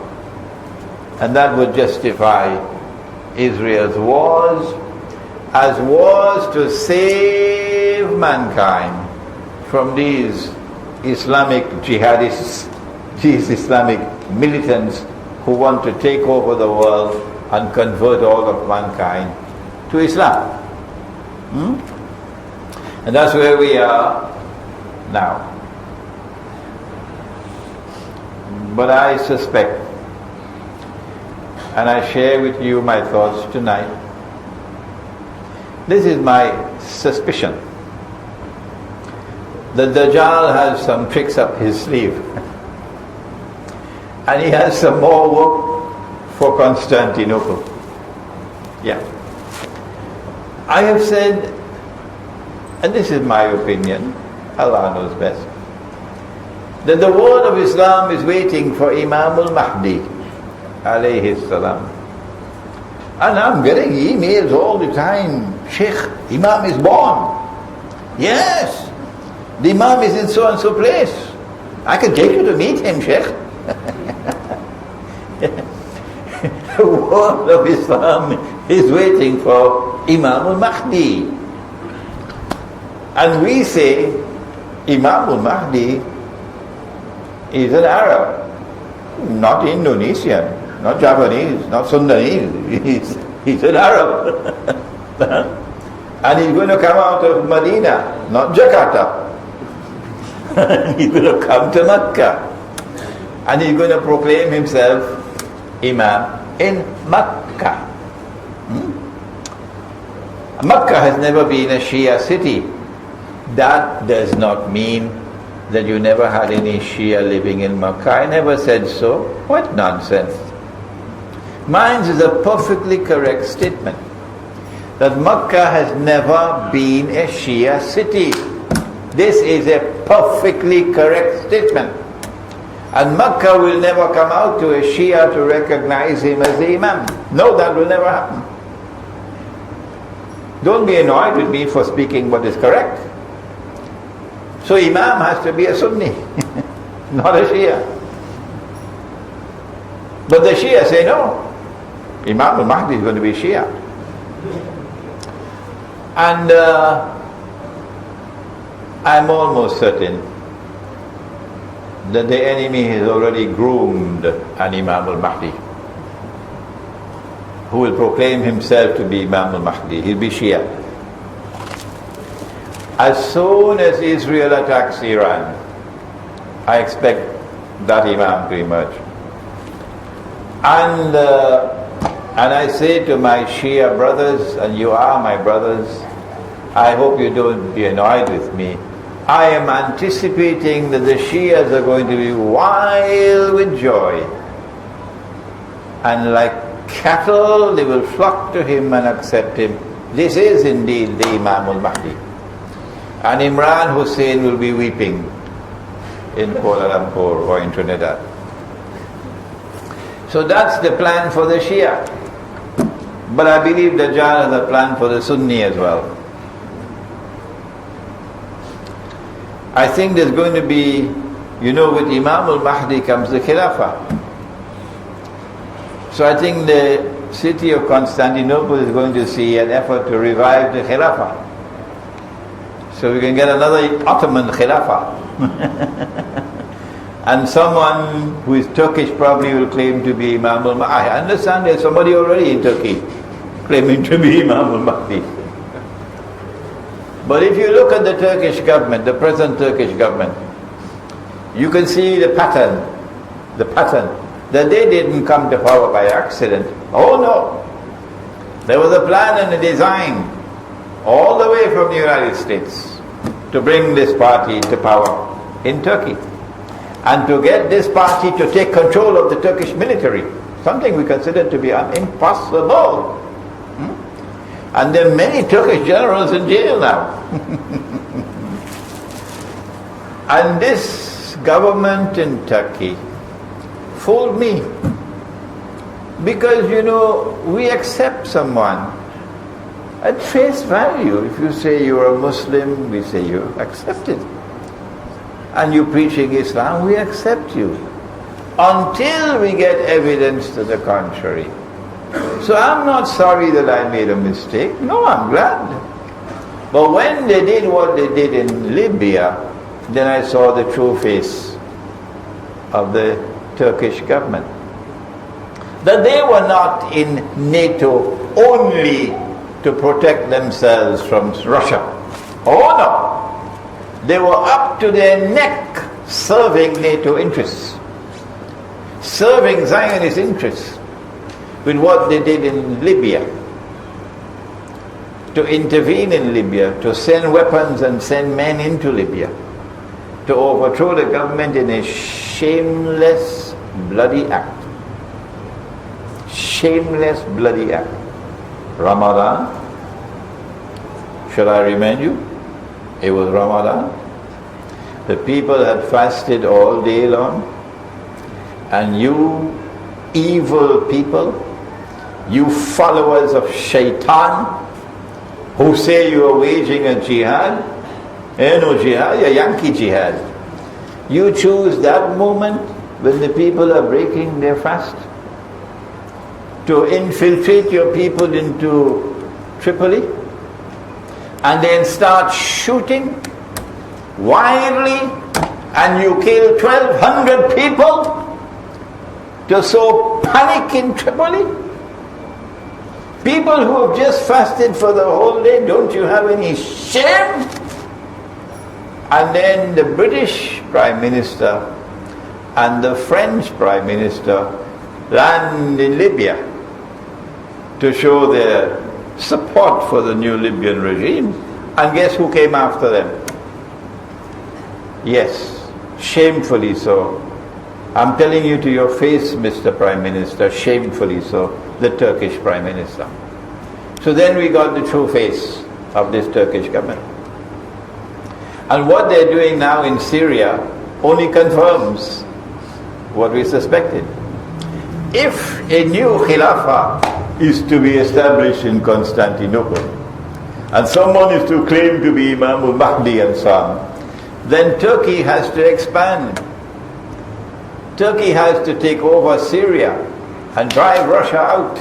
And that would justify Israel's wars as wars to save mankind from these Islamic jihadists, these Islamic militants who want to take over the world and convert all of mankind to Islam. And that's where we are now. But I suspect, and I share with you my thoughts tonight, this is my suspicion, that Dajjal has some tricks up his sleeve. And he has some more work for Constantinople. Yeah. I have said, and this is my opinion, Allah knows best, that the world of Islam is waiting for Imam al-Mahdi, alayhi salam. And I'm getting emails all the time, Sheikh, Imam is born. Yes, the Imam is in so and so place. I can take you to meet him, Sheikh. The world of Islam is waiting for Imam al-Mahdi. And we say Imam al-Mahdi is an Arab, not Indonesian, not Japanese, not Sundanese. He's an Arab. And he's going to come out of Medina, not Jakarta. He's going to come to Mecca. And he's going to proclaim himself Imam in Mecca. Mecca has never been a Shia city. That does not mean that you never had any Shia living in Mecca. I never said so. What nonsense. Mine is a perfectly correct statement. That Mecca has never been a Shia city. This is a perfectly correct statement. And Mecca will never come out to a Shia to recognize him as the Imam. No, that will never happen. Don't be annoyed with me for speaking what is correct. So Imam has to be a Sunni, not a Shia. But the Shia say no. Imam al-Mahdi is going to be Shia. And I'm almost certain that the enemy has already groomed an Imam al-Mahdi who will proclaim himself to be Imam al-Mahdi. He'll be Shia. As soon as Israel attacks Iran, I expect that Imam to emerge. And I say to my Shia brothers, and you are my brothers, I hope you don't be annoyed with me. I am anticipating that the Shias are going to be wild with joy. And like cattle, they will flock to him and accept him. This is indeed the Imam al-Mahdi. And Imran Husein will be weeping in Kuala Lumpur or in Trinidad. So that's the plan for the Shia. But I believe Dajjal has a plan for the Sunni as well. I think there's going to be, with Imam al-Mahdi comes the Khilafah. So I think the city of Constantinople is going to see an effort to revive the Khilafah. So we can get another Ottoman Khilafah. And someone who is Turkish probably will claim to be Imam al-Mahdi. I understand there's somebody already in Turkey claiming to be Imam al-Mahdi. But if you look at the Turkish government, the present Turkish government, you can see the pattern, that they didn't come to power by accident. Oh no! There was a plan and a design all the way from the United States to bring this party to power in Turkey and to get this party to take control of the Turkish military, something we consider to be impossible. And there are many Turkish generals in jail now. And this government in Turkey fooled me. Because, we accept someone at face value. If you say you're a Muslim, we say you accept it. And you're preaching Islam, we accept you. Until we get evidence to the contrary. So I'm not sorry that I made a mistake. No, I'm glad. But when they did what they did in Libya, then I saw the true face of the Turkish government. That they were not in NATO only to protect themselves from Russia. Oh no! They were up to their neck serving NATO interests, serving Zionist interests with what they did in Libya, to intervene in Libya, to send weapons and send men into Libya, to overthrow the government in a shameless, bloody act. Shameless, bloody act. Ramadan, shall I remind you? It was Ramadan. The people had fasted all day long, and you evil people, you followers of Shaitan, who say you are waging a jihad, no jihad, a Yankee jihad. You choose that moment when the people are breaking their fast to infiltrate your people into Tripoli and then start shooting wildly, and you kill 1,200 people to sow panic in Tripoli? People who have just fasted for the whole day, don't you have any shame? And then the British Prime Minister and the French Prime Minister land in Libya to show their support for the new Libyan regime. And guess who came after them? Yes, shamefully so. I'm telling you to your face, Mr. Prime Minister, shamefully so, the Turkish Prime Minister. So then we got the true face of this Turkish government. And what they're doing now in Syria only confirms what we suspected. If a new Khilafah is to be established in Constantinople, and someone is to claim to be Imam al-Mahdi and so on, then Turkey has to expand. Turkey has to take over Syria and drive Russia out.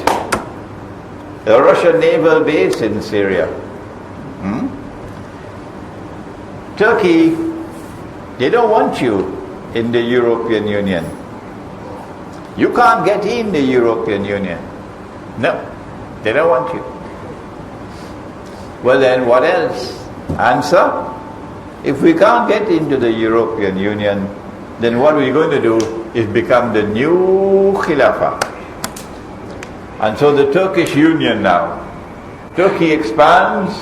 The Russian naval base in Syria. Turkey, they don't want you in the European Union. You can't get in the European Union. No, they don't want you. Well then, what else? Answer? If we can't get into the European Union, then what we're going to do is become the new Khilafah. And so the Turkish Union now, Turkey expands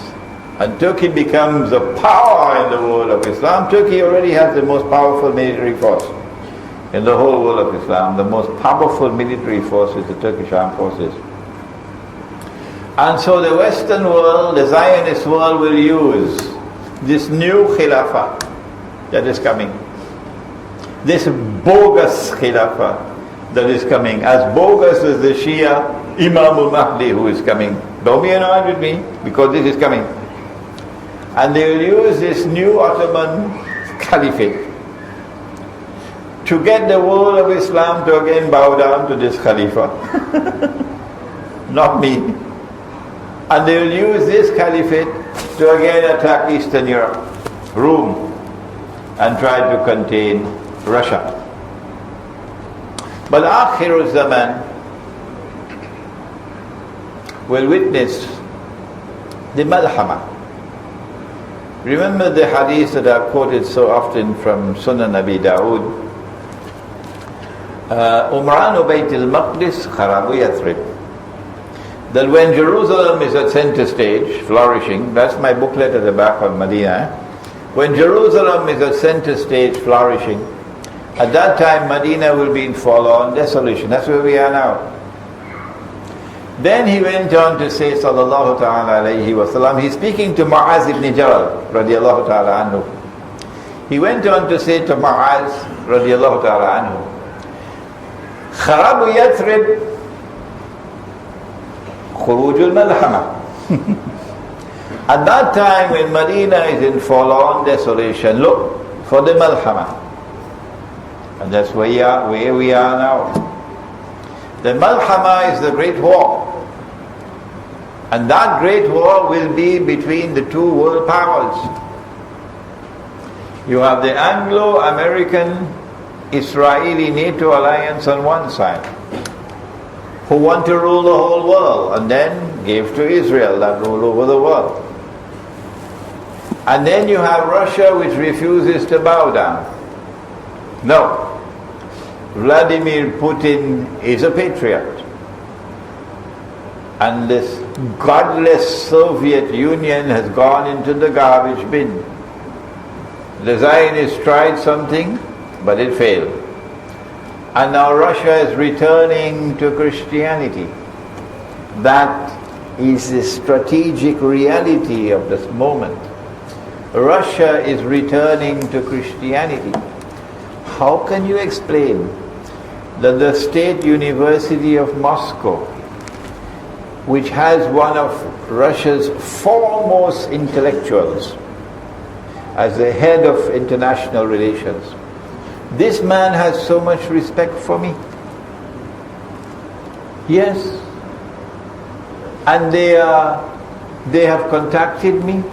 and Turkey becomes a power in the world of Islam. Turkey already has the most powerful military force in the whole world of Islam. The most powerful military force is the Turkish Armed Forces. And so the Western world, the Zionist world, will use this new Khilafah that is coming. This bogus Khilafah that is coming. As bogus as the Shia Imam al-Mahdi who is coming. Don't be annoyed with me because this is coming. And they will use this new Ottoman Caliphate to get the world of Islam to again bow down to this Khalifa. Not me. And they will use this Caliphate to again attack Eastern Europe, Rome, and try to contain Russia. But Akhirul Zaman will witness the Malhama. Remember the hadith that I've quoted so often from Sunan Abi Dawood. Umran Bayt al-Maqdis Kharabu Yathrib. That when Jerusalem is at center stage, flourishing, that's my booklet at the back of Medina. When Jerusalem is at center stage, flourishing, at that time Medina will be in forlorn desolation. That's where we are now. Then he went on to say, sallallahu ta'ala alayhi wa sallam, he's speaking to Mu'az ibn Jabal, radiallahu ta'ala anhu. He went on to say to Mu'az, radiallahu ta'ala anhu, Kharabu Yathrib, Khurujul Malhama. At that time when Medina is in forlorn desolation, look for the Malhama. And that's where we are now. The Malhama is the great war. And that great war will be between the two world powers. You have the Anglo-American Israeli NATO alliance on one side, who want to rule the whole world and then gave to Israel that rule over the world. And then you have Russia, which refuses to bow down. No. Vladimir Putin is a patriot. And this godless Soviet Union has gone into the garbage bin. The Zionists tried something, but it failed. And now Russia is returning to Christianity. That is the strategic reality of this moment. Russia is returning to Christianity. How can you explain that the State University of Moscow, which has one of Russia's foremost intellectuals as the head of international relations, this man has so much respect for me? Yes. And they have contacted me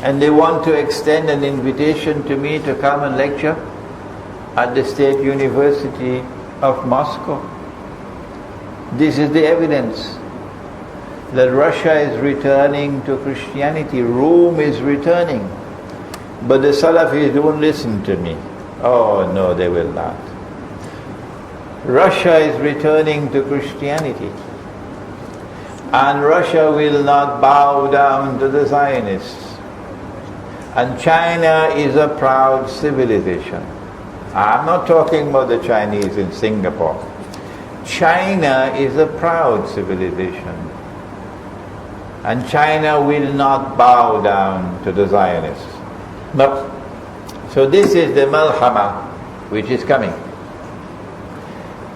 and they want to extend an invitation to me to come and lecture at the State University of Moscow. This is the evidence that Russia is returning to Christianity. Rome is returning. But the Salafis don't listen to me. Oh no, they will not. Russia is returning to Christianity. And Russia will not bow down to the Zionists. And China is a proud civilization. I'm not talking about the Chinese in Singapore. China is a proud civilization. And China will not bow down to the Zionists. No. So this is the Malhama which is coming.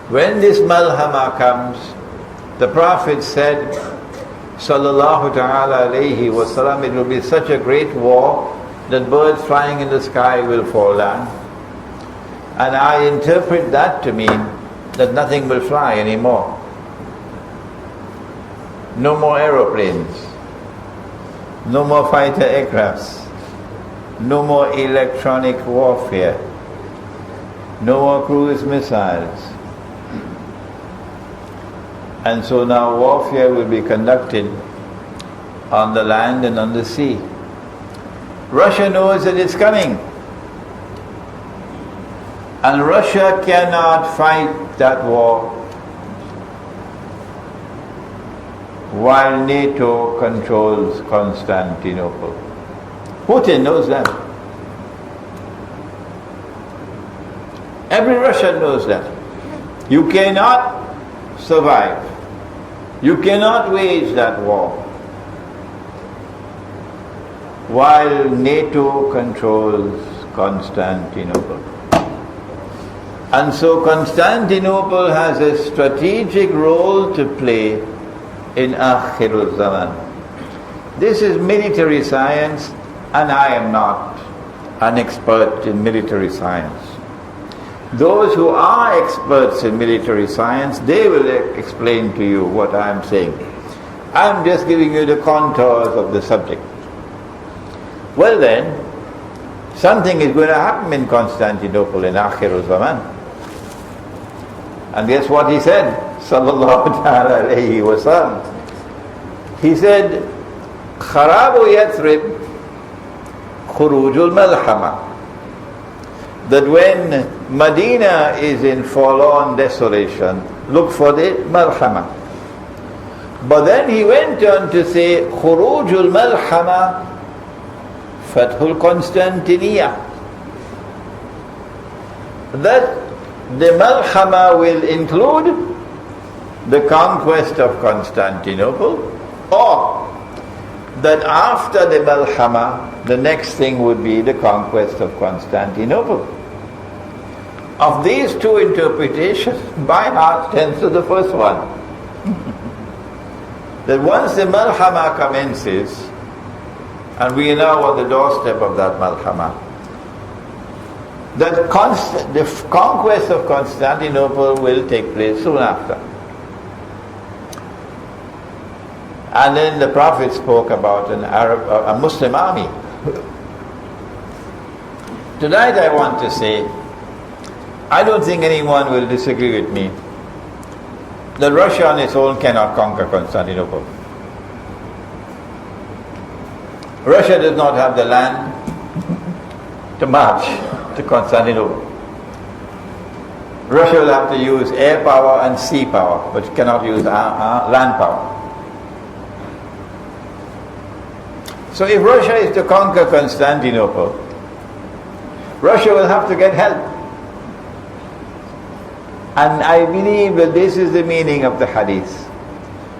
When this Malhama comes, the Prophet said, sallallahu ta'ala alayhi wa sallam, it will be such a great war that birds flying in the sky will fall down. And I interpret that to mean that nothing will fly anymore. No more aeroplanes, no more fighter aircrafts, no more electronic warfare, no more cruise missiles. And so now warfare will be conducted on the land and on the sea. Russia knows that it's coming. And Russia cannot fight that war while NATO controls Konstantinopol. Putin knows that. Every Russian knows that. You cannot survive. You cannot wage that war while NATO controls Constantinople. And so Constantinople has a strategic role to play in Akhirul Zaman. This is military science, and I am not an expert in military science. Those who are experts in military science, they will explain to you what I am saying. I am just giving you the contours of the subject. Well then, something is going to happen in Constantinople in Akhirul Zaman. And guess what he said? Sallallahu alayhi wa sallam. He said, Kharabu Yathrib Khurujul Malhama. That when Medina is in forlorn desolation, look for the Malhama. But then he went on to say, Khurujul Malhama Fathul Constantiniya. That the Malhama will include the conquest of Constantinople, or that after the Malhama, the next thing would be the conquest of Constantinople. Of these two interpretations, my heart tends to the first one. That once the Malhama commences, and we are now on the doorstep of that Malhama, that the conquest of Constantinople will take place soon after. And then the Prophet spoke about a Muslim army. Tonight I want to say, I don't think anyone will disagree with me that Russia on its own cannot conquer Constantinople. Russia does not have the land to march to Constantinople. Russia will have to use air power and sea power, but cannot use land power. So if Russia is to conquer Constantinople, Russia will have to get help. And I believe that this is the meaning of the hadith.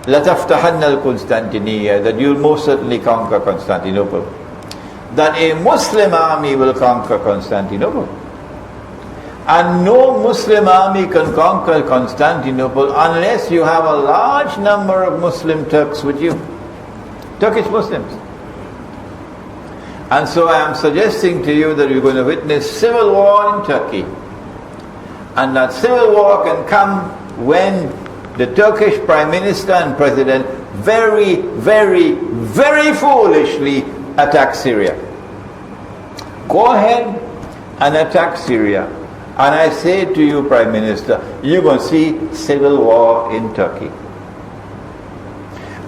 لَتَفْتَحَنَّ الْقُنْسْتَنْتِنِيَّةِ, that you'll most certainly conquer Constantinople. That a Muslim army will conquer Constantinople. And no Muslim army can conquer Constantinople unless you have a large number of Muslim Turks with you. Turkish Muslims. And so I am suggesting to you that you're going to witness civil war in Turkey. And that civil war can come when the Turkish Prime Minister and President very, very, very foolishly attack Syria. Go ahead and attack Syria. And I say to you, Prime Minister, you're going to see civil war in Turkey.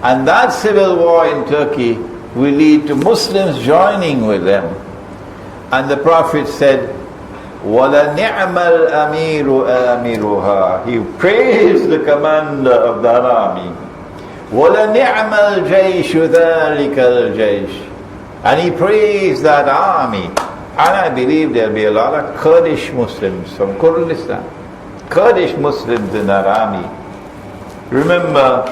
And that civil war in Turkey will lead to Muslims joining with them. And the Prophet said, وَلَنِعْمَ الْأَمِيرُ آمِرُهَا. He praised the commander of that army. وَلَنِعْمَ الْجَيْشُ ذَلِكَ الْجَيْشُ. And he praised that army. And I believe there'll be a lot of Kurdish Muslims from Kurdistan. Kurdish Muslims in that army. Remember,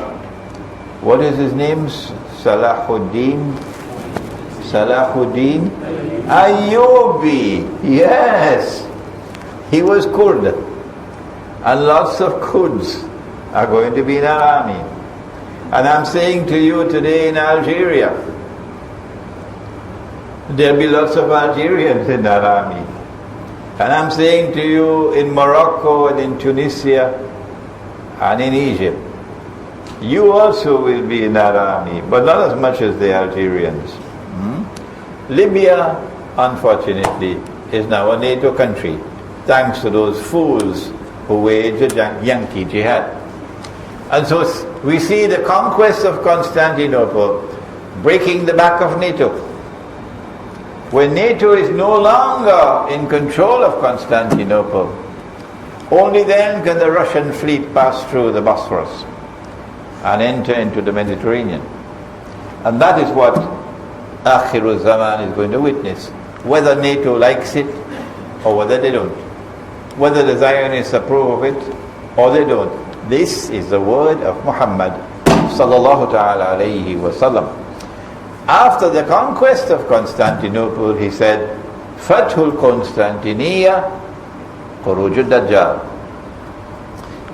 what is his name? Salahuddin Ayyubi. Yes, he was Kurd, and lots of Kurds are going to be in our army. And I'm saying to you today in Algeria, there'll be lots of Algerians in that army. And I'm saying to you in Morocco and in Tunisia and in Egypt, you also will be in that army, but not as much as the Algerians. Libya, unfortunately, is now a NATO country, thanks to those fools who waged a Yankee jihad. And so we see the conquest of Constantinople breaking the back of NATO. When NATO is no longer in control of Constantinople, only then can the Russian fleet pass through the Bosphorus and enter into the Mediterranean. And that is what Akhirul Zaman is going to witness, whether NATO likes it or whether they don't, whether the Zionists approve of it or they don't. This is the word of Muhammad sallallahu ta'ala alayhi wa sallam. After the conquest of Constantinople, he said, Fathul Constantiniya Khuruj ad-Dajjal.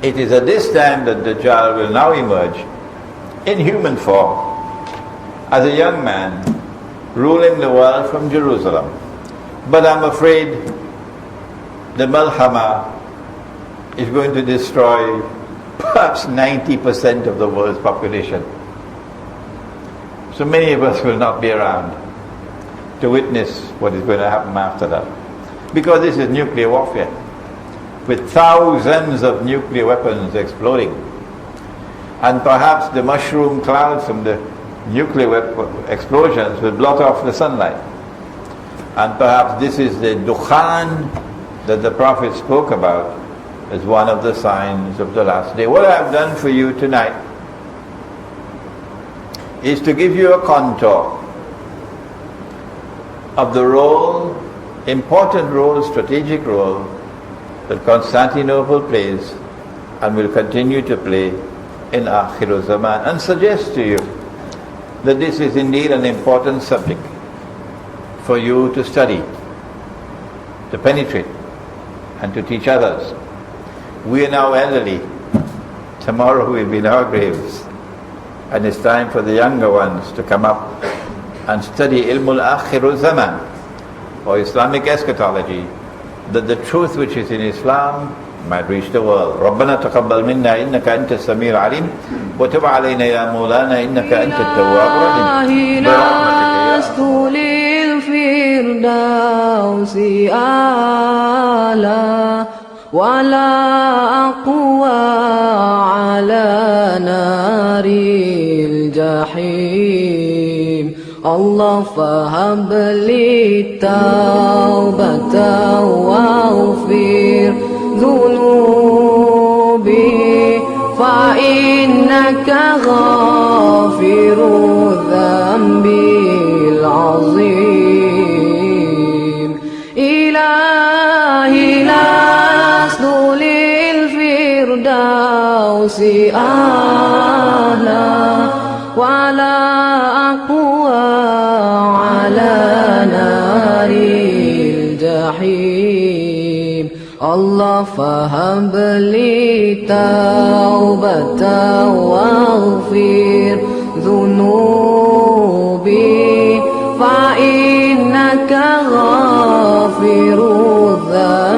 It is at this time that Dajjal will now emerge in human form as a young man ruling the world from Jerusalem. But I'm afraid the Malhama is going to destroy perhaps 90% of the world's population. So many of us will not be around to witness what is going to happen after that. Because this is nuclear warfare, with thousands of nuclear weapons exploding. And perhaps the mushroom clouds from the nuclear explosions will blot off the sunlight. And perhaps this is the dukhan that the Prophet spoke about as one of the signs of the last day. What I've done for you tonight is to give you a contour of the role, important role, strategic role that Constantinople plays and will continue to play in Akhir Zaman, and suggest to you that this is indeed an important subject for you to study, to penetrate, and to teach others. We are now elderly. Tomorrow we will be in our graves. And it's time for the younger ones to come up and study Ilmul Akhir Zaman, or Islamic eschatology, that the truth which is in Islam might reach the world. ربنا تقبل منا إنك أنت السميع العليم وتب علينا يا مولانا إنك أنت التواب الرحيم برحمتك للفردوس أعلى ولا أقوى على نار الجحيم الله فهب لي التوبة واغفر ذنوبي فإنك غافر الذنب العظيم إلهي لست للفردوس أهلا ولا أقوى على نار الجحيم الله فهب لي توبة واغفر ذنوبي فإنك غافر الذنب